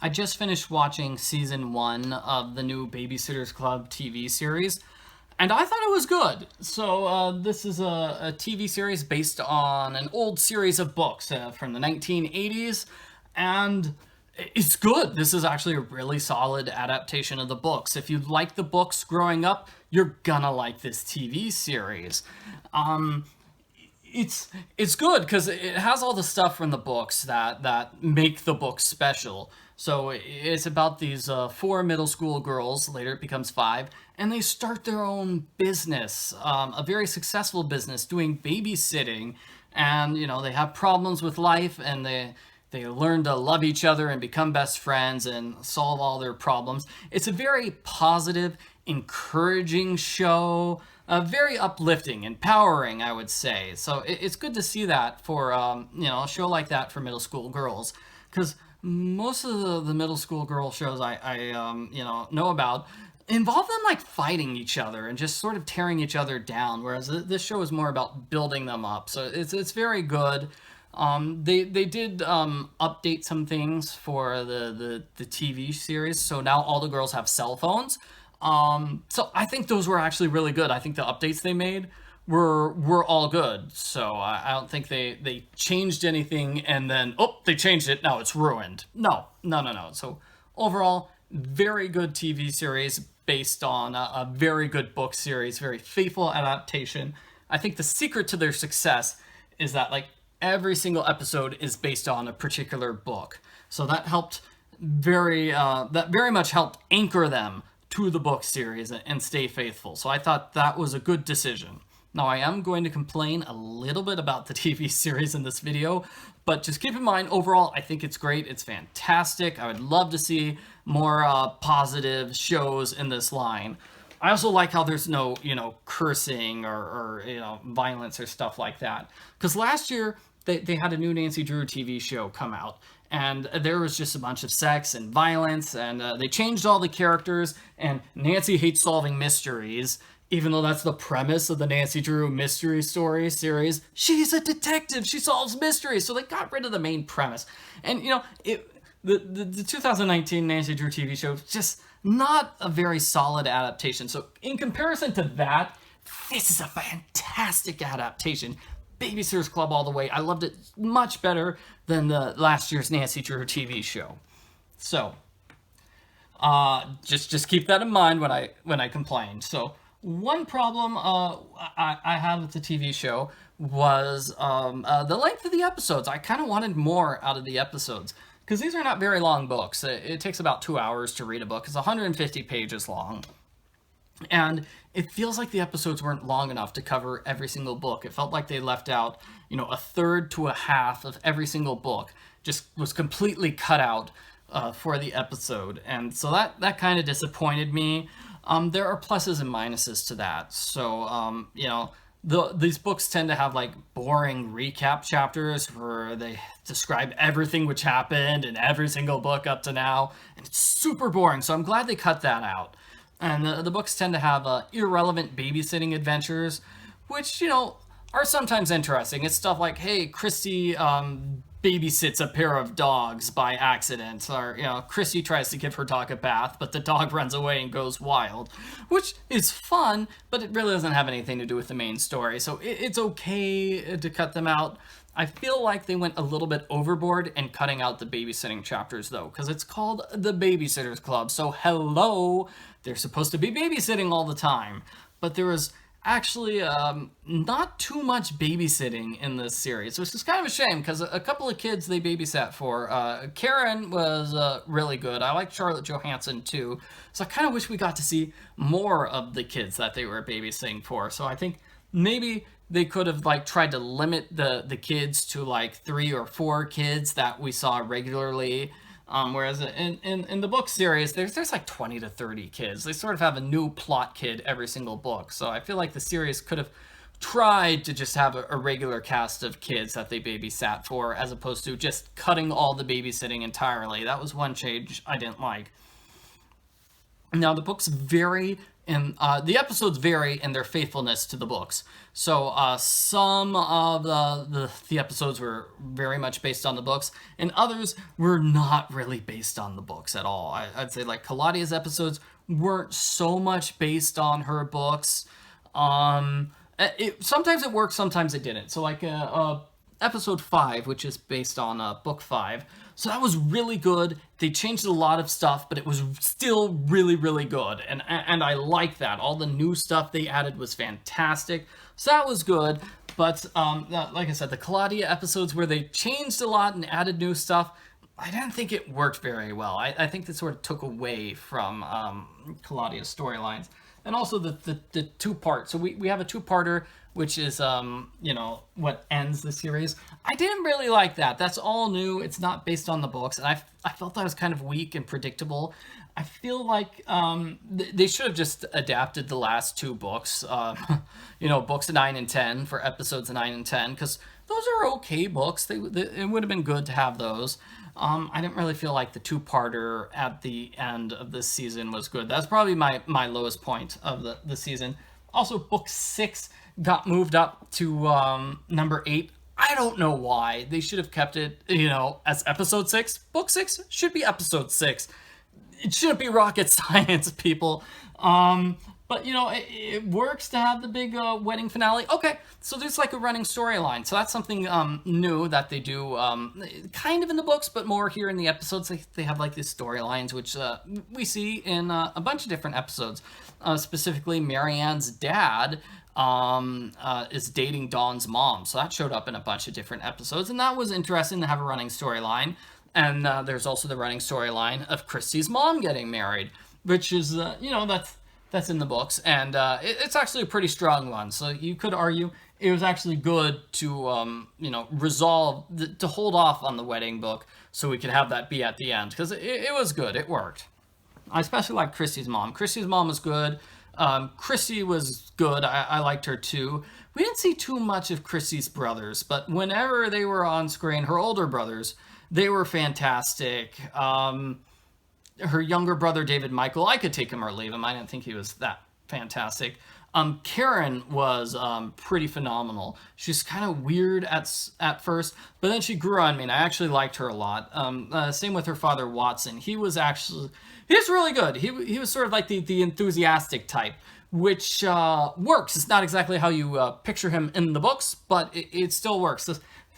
I just finished watching season 1 of the new Babysitter's Club TV series, and I thought it was good. This is a TV series based on an old series of books from the 1980s, and it's good. This is actually a really solid adaptation of the books. If you like the books growing up, you're gonna like this TV series. Um, it's good because it has all the stuff from the books that make the books special. So it's about these four middle school girls. Later it becomes five, and they start their own business, a very successful business doing babysitting. And they have problems with life, and they learn to love each other and become best friends and solve all their problems. It's a very positive, encouraging show, very uplifting, empowering, I would say. So it's good to see that for a show like that for middle school girls, because most of the middle school girl shows I know about involve them like fighting each other and just sort of tearing each other down, whereas this show is more about building them up. So it's very good. They did update some things for the TV series, so now all the girls have cell phones. So I think those were actually really good. I think the updates they made were all good. So I don't think they changed anything and then they changed it, now it's ruined. No. So overall, very good TV series based on a very good book series, very faithful adaptation. I think the secret to their success is that every single episode is based on a particular book. So that very much helped anchor them to the book series and stay faithful. So I thought that was a good decision. Now, I am going to complain a little bit about the TV series in this video, but just keep in mind, overall, I think it's great. It's fantastic. I would love to see more positive shows in this line. I also like how there's no, cursing or violence or stuff like that. Because last year, they had a new Nancy Drew TV show come out, and there was just a bunch of sex and violence, and they changed all the characters, and Nancy hates solving mysteries, even though that's the premise of the Nancy Drew mystery story series. She's a detective, she solves mysteries, so they got rid of the main premise. And, the 2019 Nancy Drew TV show is just not a very solid adaptation. So in comparison to that, this is a fantastic adaptation. Babysitter's Club all the way. I loved it much better than the last year's Nancy Drew TV show. So, just keep that in mind when I complain. So, one problem I had with the TV show was the length of the episodes. I kind of wanted more out of the episodes, because these are not very long books. It takes about 2 hours to read a book. It's 150 pages long. And it feels like the episodes weren't long enough to cover every single book. It felt like they left out, a third to a half of every single book just was completely cut out for the episode. And so that kind of disappointed me. There are pluses and minuses to that. So, these books tend to have boring recap chapters where they describe everything which happened in every single book up to now. And it's super boring. So I'm glad they cut that out. And the books tend to have irrelevant babysitting adventures, which, are sometimes interesting. It's stuff like, hey, Christy babysits a pair of dogs by accident. Or, Christy tries to give her dog a bath, but the dog runs away and goes wild. Which is fun, but it really doesn't have anything to do with the main story. So it's okay to cut them out. I feel like they went a little bit overboard in cutting out the babysitting chapters, though, because it's called the Babysitter's Club. So hello, they're supposed to be babysitting all the time. But there was actually not too much babysitting in this series, which is kind of a shame, because a couple of kids they babysat for. Karen was really good. I like Charlotte Johansson, too. So I kind of wish we got to see more of the kids that they were babysitting for. So I think maybe they could have tried to limit the kids to 3 or 4 kids that we saw regularly. Whereas in the book series, there's 20 to 30 kids. They sort of have a new plot kid every single book. So I feel like the series could have tried to just have a regular cast of kids that they babysat for, as opposed to just cutting all the babysitting entirely. That was one change I didn't like. Now the books vary and the episodes vary in their faithfulness to the books. So some of the episodes were very much based on the books, and others were not really based on the books at all. I'd say like Claudia's episodes weren't so much based on her books. Sometimes it worked, sometimes it didn't. So like episode 5, which is based on book 5. So that was really good. They changed a lot of stuff, but it was still really, really good. And I like that. All the new stuff they added was fantastic. So that was good. But like I said, the Claudia episodes where they changed a lot and added new stuff, I didn't think it worked very well. I think it sort of took away from Claudia's storylines. And also the two-part. So we have a two-parter, which is, what ends the series. I didn't really like that. That's all new. It's not based on the books. And I felt that was kind of weak and predictable. I feel like they should have just adapted the last two books, books 9 and 10 for episodes 9 and 10, because those are okay books. It would have been good to have those. I didn't really feel like the two-parter at the end of this season was good. That's probably my lowest point of the season. Also, book 6 got moved up to number 8. I don't know why. They should have kept it, as episode 6. Book 6 should be episode 6. It shouldn't be rocket science, people. But, it works to have the big wedding finale. Okay, so there's like a running storyline. So that's something new that they do kind of in the books, but more here in the episodes. They have like these storylines, which we see in a bunch of different episodes. Specifically, Marianne's dad is dating Dawn's mom. So that showed up in a bunch of different episodes. And that was interesting to have a running storyline. And there's also the running storyline of Christy's mom getting married, which is, that's in the books, and it's actually a pretty strong one. So you could argue it was actually good to, resolve, to hold off on the wedding book so we could have that be at the end, because it was good. It worked. I especially like Christy's mom. Christy's mom was good. Christy was good. I liked her too. We didn't see too much of Christy's brothers, but whenever they were on screen, her older brothers, they were fantastic. Her younger brother, David Michael, I could take him or leave him. I didn't think he was that fantastic. Karen was pretty phenomenal. She's kind of weird at first, but then she grew on me, and I actually liked her a lot. Same with her father, Watson. He was really good. He was sort of like the enthusiastic type, which works. It's not exactly how you picture him in the books, but it still works.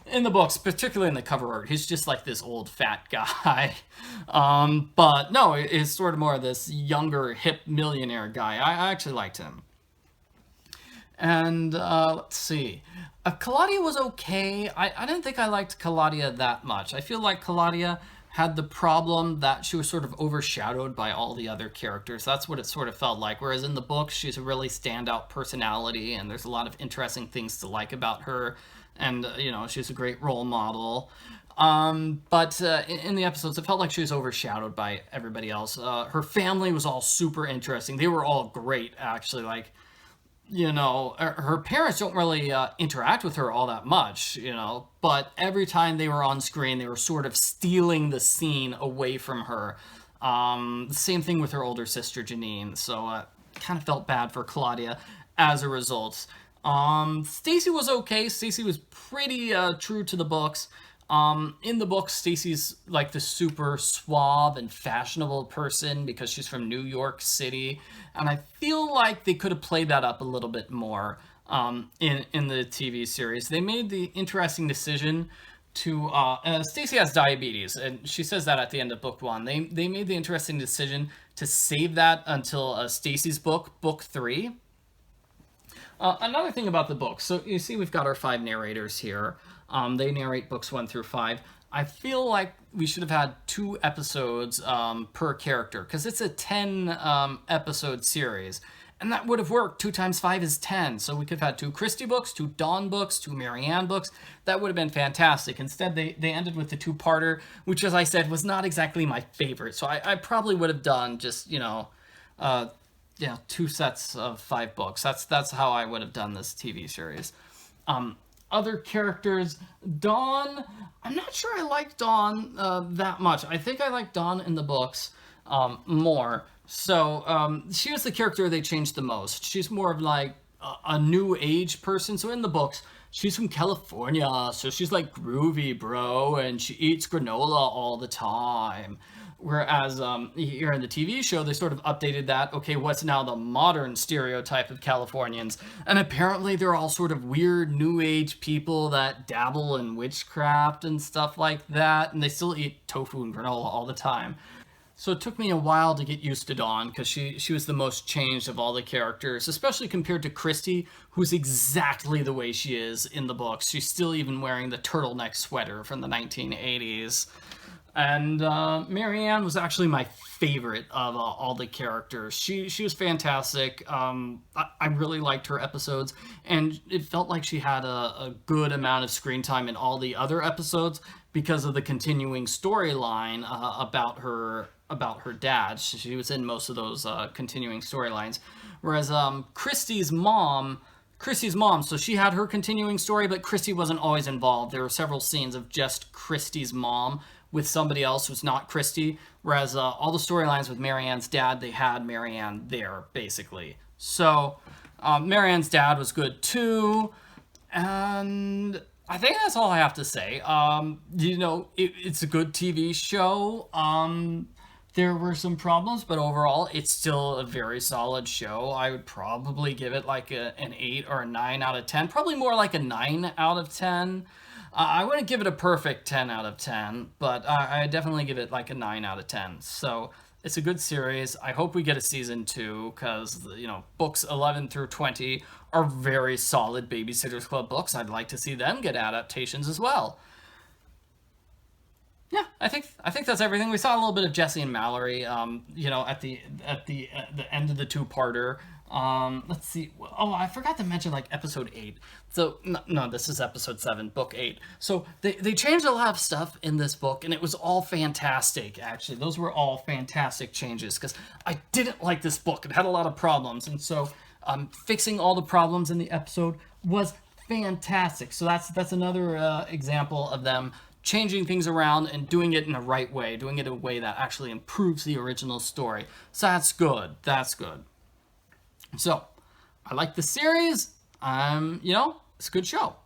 In the books, particularly in the cover art, he's just like this old fat guy. But no, it's sort of more of this younger, hip millionaire guy. I actually liked him. And let's see. Claudia was okay. I didn't think I liked Claudia that much. I feel like Claudia had the problem that she was sort of overshadowed by all the other characters. That's what it sort of felt like. Whereas in the books, she's a really standout personality, and there's a lot of interesting things to like about her. And, she's a great role model. But in the episodes, it felt like she was overshadowed by everybody else. Her family was all super interesting. They were all great, actually. Like, her parents don't really interact with her all that much, but every time they were on screen, they were sort of stealing the scene away from her. The same thing with her older sister, Janine. So kind of felt bad for Claudia as a result. Stacy was okay. Stacy was pretty true to the books. In the books, Stacy's like the super suave and fashionable person because she's from New York City, and I feel like they could have played that up a little bit more in the TV series. They made the interesting decision to Stacy has diabetes, and she says that at the end of book 1. They made the interesting decision to save that until Stacy's book 3. Another thing about the book, so you see we've got our 5 narrators here. They narrate books 1 through 5. I feel like we should have had 2 episodes per character, because it's a 10 episode series. And that would have worked. 2 times 5 is 10. So we could have had 2 Christy books, 2 Dawn books, 2 Marianne books. That would have been fantastic. Instead, they ended with the 2-parter, which, as I said, was not exactly my favorite. So I probably would have done just, 2 sets of 5 books. That's how I would have done this TV series. Other characters, Dawn, I'm not sure I like Dawn that much. I think I like Dawn in the books. more. So she was the character they changed the most. She's more of like a new age person. So in the books, she's from California, so she's like groovy, bro, and she eats granola all the time. Whereas here in the TV show, they sort of updated that. Okay, what's now the modern stereotype of Californians? And apparently, they're all sort of weird new age people that dabble in witchcraft and stuff like that, and they still eat tofu and granola all the time. So it took me a while to get used to Dawn because she was the most changed of all the characters, especially compared to Christy, who's exactly the way she is in the books. She's still even wearing the turtleneck sweater from the 1980s. And Marianne was actually my favorite of all the characters. She was fantastic. I really liked her episodes, and it felt like she had a good amount of screen time in all the other episodes because of the continuing storyline about her dad. She was in most of those continuing storylines, whereas Christy's mom, so she had her continuing story, but Christy wasn't always involved. There were several scenes of just Christy's mom with somebody else who's not Christy, whereas all the storylines with Marianne's dad, they had Marianne there, basically. So Marianne's dad was good too, and I think that's all I have to say. It's a good TV show. There were some problems, but overall, it's still a very solid show. I would probably give it like an 8 or a 9 out of 10. Probably more like a 9 out of 10. I wouldn't give it a perfect 10 out of 10, but I definitely give it like a 9 out of 10. So it's a good series. I hope we get a season 2 because, books 11 through 20 are very solid Babysitter's Club books. I'd like to see them get adaptations as well. Yeah, I think that's everything. We saw a little bit of Jesse and Mallory, at the end of the two-parter. Let's see. Oh, I forgot to mention like episode 8. So no, this is episode 7, book 8. So they changed a lot of stuff in this book, and it was all fantastic. Actually, those were all fantastic changes because I didn't like this book. It had a lot of problems, and so fixing all the problems in the episode was fantastic. So that's another example of them changing things around and doing it in the right way, doing it in a way that actually improves the original story. So that's good. That's good. So I like the series. It's a good show.